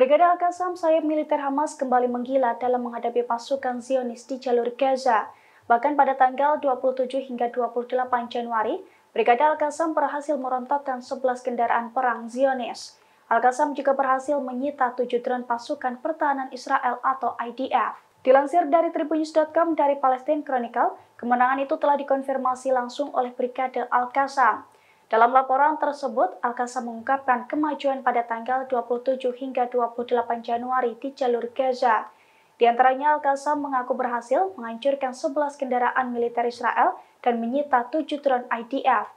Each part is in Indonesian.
Brigade Al-Qassam, sayap militer Hamas, kembali menggila dalam menghadapi pasukan Zionis di jalur Gaza. Bahkan pada tanggal 27 hingga 28 Januari, Brigade Al-Qassam berhasil merontokkan 11 kendaraan perang Zionis. Al-Qassam juga berhasil menyita 7 drone pasukan pertahanan Israel atau IDF. Dilansir dari Tribunnews.com dari Palestine Chronicle, kemenangan itu telah dikonfirmasi langsung oleh Brigade Al-Qassam. Dalam laporan tersebut, Al-Qassam mengungkapkan kemajuan pada tanggal 27 hingga 28 Januari di jalur Gaza. Di antaranya, Al-Qassam mengaku berhasil menghancurkan 11 kendaraan militer Israel dan menyita 7 drone IDF.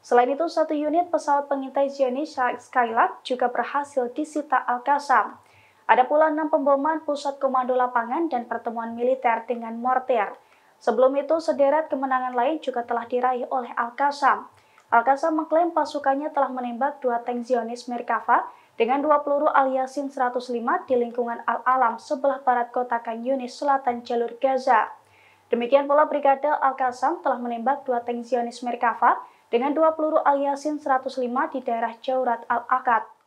Selain itu, satu unit pesawat pengintai Zionis Skylab juga berhasil disita Al-Qassam. Ada pula 6 pemboman pusat komando lapangan dan pertemuan militer dengan mortir. Sebelum itu, sederet kemenangan lain juga telah diraih oleh Al-Qassam. Al-Qassam mengklaim pasukannya telah menembak 2 tank Zionis Merkava dengan 2 peluru Al-Yasin 105 di lingkungan Al-Alam sebelah barat kota Khan Yunis, selatan jalur Gaza. Demikian pula Brigade Al-Qassam telah menembak 2 tank Zionis Merkava dengan 2 peluru Al-Yasin 105 di daerah Jaurat Al-Aqad.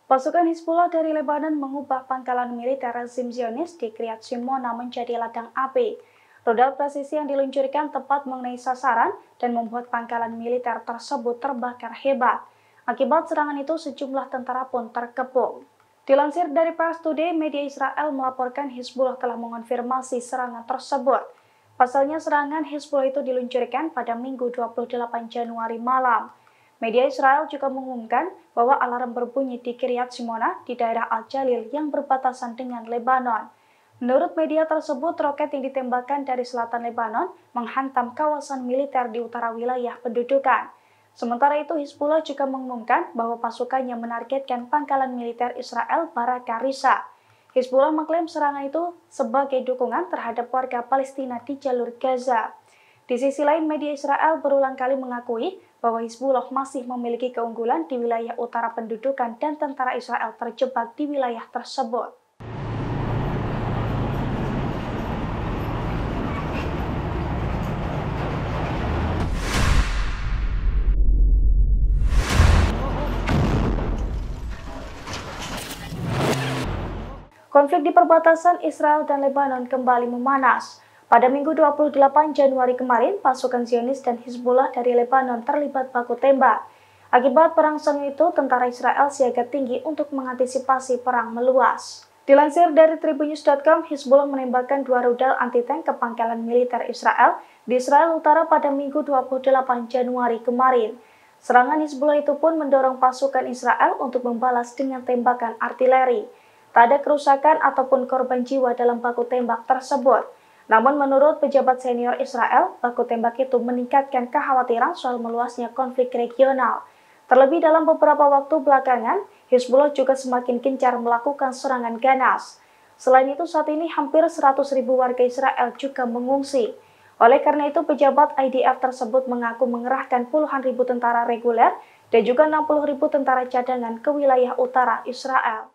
Pasukan Hizbullah dari Lebanon mengubah pangkalan militer rezim Zionis di Kiryat Shimona menjadi ladang api. Rudal presisi yang diluncurkan tepat mengenai sasaran dan membuat pangkalan militer tersebut terbakar hebat. Akibat serangan itu, sejumlah tentara pun terkepung. Dilansir dari Pars Today, media Israel melaporkan Hizbullah telah mengonfirmasi serangan tersebut. Pasalnya, serangan Hizbullah itu diluncurkan pada Minggu 28 Januari malam. Media Israel juga mengumumkan bahwa alarm berbunyi di Kiryat Shimona di daerah Al-Jalil yang berbatasan dengan Lebanon. Menurut media tersebut, roket yang ditembakkan dari selatan Lebanon menghantam kawasan militer di utara wilayah pendudukan. Sementara itu, Hizbullah juga mengumumkan bahwa pasukannya menargetkan pangkalan militer Israel Baraka Risa. Hizbullah mengklaim serangan itu sebagai dukungan terhadap warga Palestina di jalur Gaza. Di sisi lain, media Israel berulang kali mengakui bahwa Hizbullah masih memiliki keunggulan di wilayah utara pendudukan dan tentara Israel terjebak di wilayah tersebut. Konflik di perbatasan Israel dan Lebanon kembali memanas. Pada Minggu 28 Januari kemarin, pasukan Zionis dan Hizbullah dari Lebanon terlibat baku tembak. Akibat perang sengit itu, tentara Israel siaga tinggi untuk mengantisipasi perang meluas. Dilansir dari Tribunnews.com, Hizbullah menembakkan 2 rudal anti-tank ke pangkalan militer Israel di Israel Utara pada Minggu 28 Januari kemarin. Serangan Hizbullah itu pun mendorong pasukan Israel untuk membalas dengan tembakan artileri. Tak ada kerusakan ataupun korban jiwa dalam baku tembak tersebut. Namun menurut pejabat senior Israel, baku tembak itu meningkatkan kekhawatiran soal meluasnya konflik regional. Terlebih dalam beberapa waktu belakangan, Hizbullah juga semakin gencar melakukan serangan ganas. Selain itu, saat ini hampir 100.000 warga Israel juga mengungsi. Oleh karena itu, pejabat IDF tersebut mengaku mengerahkan puluhan ribu tentara reguler dan juga 60.000 tentara cadangan ke wilayah utara Israel.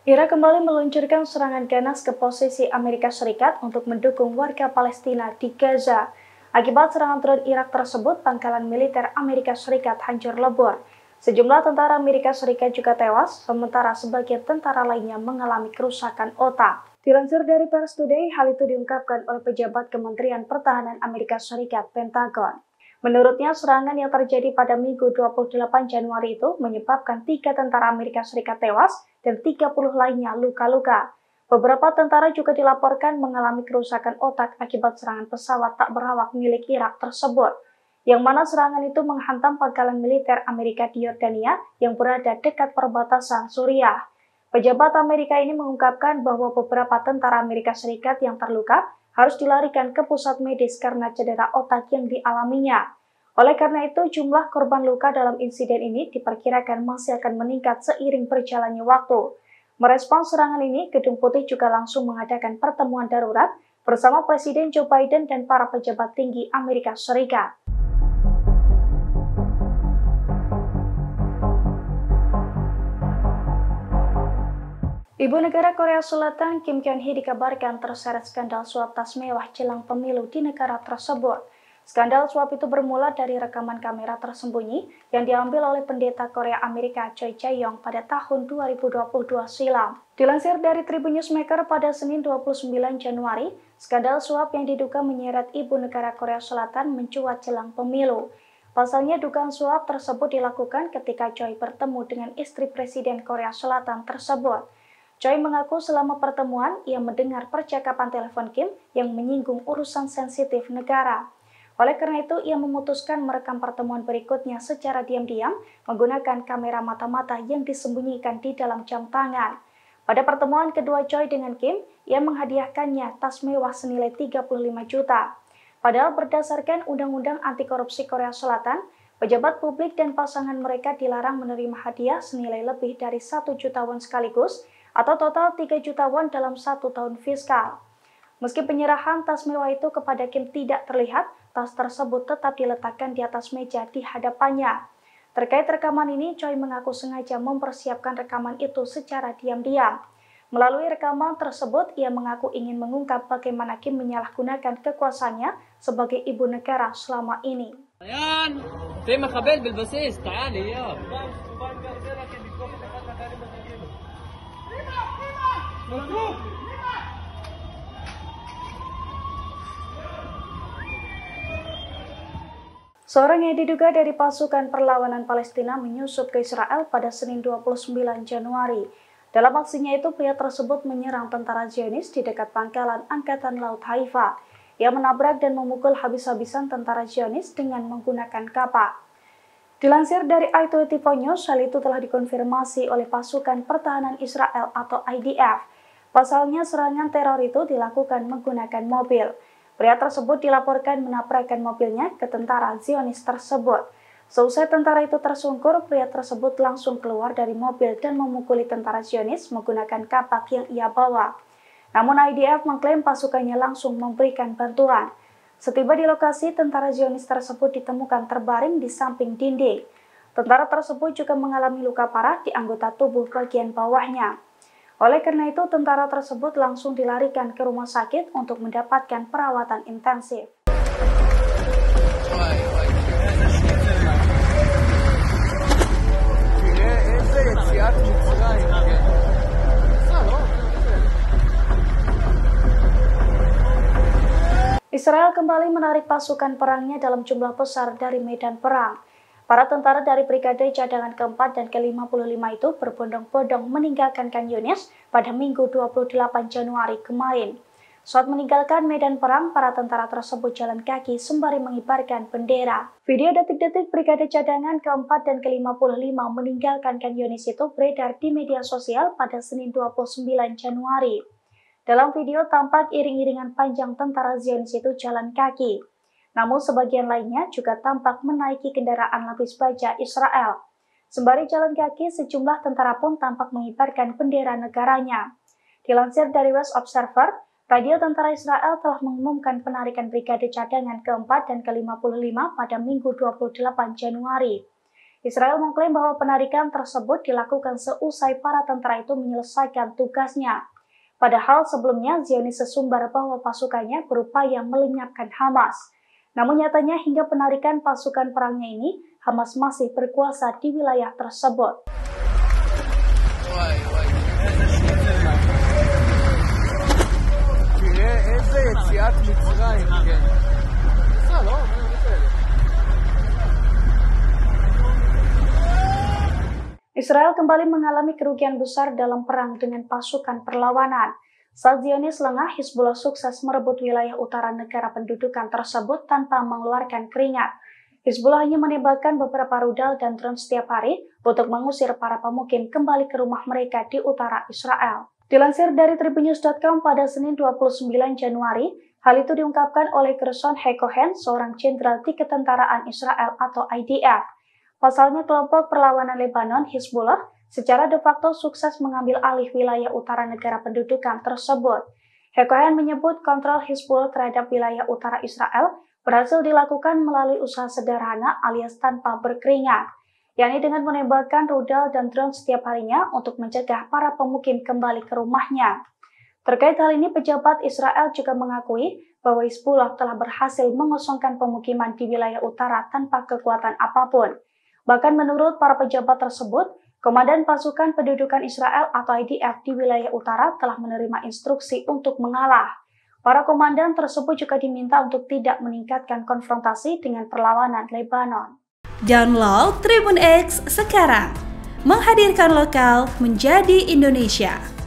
Irak kembali meluncurkan serangan ganas ke posisi Amerika Serikat untuk mendukung warga Palestina di Gaza. Akibat serangan drone Irak tersebut, pangkalan militer Amerika Serikat hancur lebur. Sejumlah tentara Amerika Serikat juga tewas, sementara sebagian tentara lainnya mengalami kerusakan otak. Dilansir dari Pars Today, hal itu diungkapkan oleh pejabat Kementerian Pertahanan Amerika Serikat, Pentagon. Menurutnya, serangan yang terjadi pada Minggu 28 Januari itu menyebabkan 3 tentara Amerika Serikat tewas dan 30 lainnya luka-luka. Beberapa tentara juga dilaporkan mengalami kerusakan otak akibat serangan pesawat tak berawak milik Irak tersebut, yang mana serangan itu menghantam pangkalan militer Amerika di Yordania yang berada dekat perbatasan Suriah. Pejabat Amerika ini mengungkapkan bahwa beberapa tentara Amerika Serikat yang terluka harus dilarikan ke pusat medis karena cedera otak yang dialaminya. Oleh karena itu, jumlah korban luka dalam insiden ini diperkirakan masih akan meningkat seiring berjalannya waktu. Merespons serangan ini, Gedung Putih juga langsung mengadakan pertemuan darurat bersama Presiden Joe Biden dan para pejabat tinggi Amerika Serikat. Ibu negara Korea Selatan Kim Kyung-hee dikabarkan terseret skandal suap tas mewah jelang pemilu di negara tersebut. Skandal suap itu bermula dari rekaman kamera tersembunyi yang diambil oleh pendeta Korea Amerika Choi Jae-yong pada tahun 2022 silam. Dilansir dari Tribun Newsmaker pada Senin 29 Januari, skandal suap yang diduga menyeret ibu negara Korea Selatan mencuat jelang pemilu. Pasalnya dugaan suap tersebut dilakukan ketika Choi bertemu dengan istri Presiden Korea Selatan tersebut. Choi mengaku selama pertemuan ia mendengar percakapan telepon Kim yang menyinggung urusan sensitif negara. Oleh karena itu, ia memutuskan merekam pertemuan berikutnya secara diam-diam menggunakan kamera mata-mata yang disembunyikan di dalam jam tangan. Pada pertemuan kedua Choi dengan Kim, ia menghadiahkannya tas mewah senilai 35 juta. Padahal berdasarkan Undang-Undang Anti Korupsi Korea Selatan, pejabat publik dan pasangan mereka dilarang menerima hadiah senilai lebih dari 1 juta won sekaligus atau total 3 juta won dalam 1 tahun fiskal. Meski penyerahan tas mewah itu kepada Kim tidak terlihat, tas tersebut tetap diletakkan di atas meja di hadapannya. Terkait rekaman ini, Choi mengaku sengaja mempersiapkan rekaman itu secara diam-diam. Melalui rekaman tersebut, ia mengaku ingin mengungkap bagaimana Kim menyalahgunakan kekuasaannya sebagai ibu negara selama ini. Seorang yang diduga dari pasukan perlawanan Palestina menyusup ke Israel pada Senin 29 Januari. Dalam aksinya itu, pria tersebut menyerang tentara Zionis di dekat pangkalan Angkatan Laut Haifa. Ia menabrak dan memukul habis-habisan tentara Zionis dengan menggunakan kapak. Dilansir dari i24 News, hal itu telah dikonfirmasi oleh pasukan pertahanan Israel atau IDF. Pasalnya, serangan teror itu dilakukan menggunakan mobil. Pria tersebut dilaporkan menabrakkan mobilnya ke tentara Zionis tersebut. Seusai tentara itu tersungkur, pria tersebut langsung keluar dari mobil dan memukuli tentara Zionis menggunakan kapak yang ia bawa. Namun IDF mengklaim pasukannya langsung memberikan bantuan. Setiba di lokasi, tentara Zionis tersebut ditemukan terbaring di samping dinding. Tentara tersebut juga mengalami luka parah di anggota tubuh bagian bawahnya. Oleh karena itu, tentara tersebut langsung dilarikan ke rumah sakit untuk mendapatkan perawatan intensif. Israel kembali menarik pasukan perangnya dalam jumlah besar dari medan perang. Para tentara dari Brigade Cadangan ke-4 dan ke-55 itu berbondong-bondong meninggalkan Khan Yunis pada Minggu 28 Januari kemarin. Saat meninggalkan medan perang, para tentara tersebut jalan kaki sembari mengibarkan bendera. Video detik-detik Brigade Cadangan ke-4 dan ke-55 meninggalkan Khan Yunis itu beredar di media sosial pada Senin 29 Januari. Dalam video tampak iring-iringan panjang tentara Zionis itu jalan kaki. Namun sebagian lainnya juga tampak menaiki kendaraan lapis baja Israel. Sembari jalan kaki, sejumlah tentara pun tampak mengibarkan bendera negaranya. Dilansir dari West Observer, radio tentara Israel telah mengumumkan penarikan Brigade Cadangan ke-4 dan ke-55 pada Minggu 28 Januari. Israel mengklaim bahwa penarikan tersebut dilakukan seusai para tentara itu menyelesaikan tugasnya. Padahal sebelumnya Zionis sesumbar bahwa pasukannya berupaya melenyapkan Hamas. Namun nyatanya hingga penarikan pasukan perangnya ini, Hamas masih berkuasa di wilayah tersebut. Israel kembali mengalami kerugian besar dalam perang dengan pasukan perlawanan. Saat Zionis lengah, Hizbullah sukses merebut wilayah utara negara pendudukan tersebut tanpa mengeluarkan keringat. Hizbullah hanya menembakkan beberapa rudal dan drone setiap hari untuk mengusir para pemukim kembali ke rumah mereka di utara Israel. Dilansir dari tribunnews.com pada Senin 29 Januari, hal itu diungkapkan oleh Gershon Hakohen, seorang jenderal di ketentaraan Israel atau IDF. Pasalnya kelompok perlawanan Lebanon, Hizbullah, secara de facto sukses mengambil alih wilayah utara negara pendudukan tersebut. Hakohen menyebut kontrol Hizbullah terhadap wilayah utara Israel berhasil dilakukan melalui usaha sederhana alias tanpa berkeringat. yakni dengan menembakkan rudal dan drone setiap harinya untuk mencegah para pemukim kembali ke rumahnya. Terkait hal ini, pejabat Israel juga mengakui bahwa Hizbullah telah berhasil mengosongkan pemukiman di wilayah utara tanpa kekuatan apapun. Bahkan menurut para pejabat tersebut, Komandan Pasukan Pendudukan Israel atau IDF di wilayah utara telah menerima instruksi untuk mengalah. Para komandan tersebut juga diminta untuk tidak meningkatkan konfrontasi dengan perlawanan Lebanon. Download Tribun X sekarang, menghadirkan lokal menjadi Indonesia.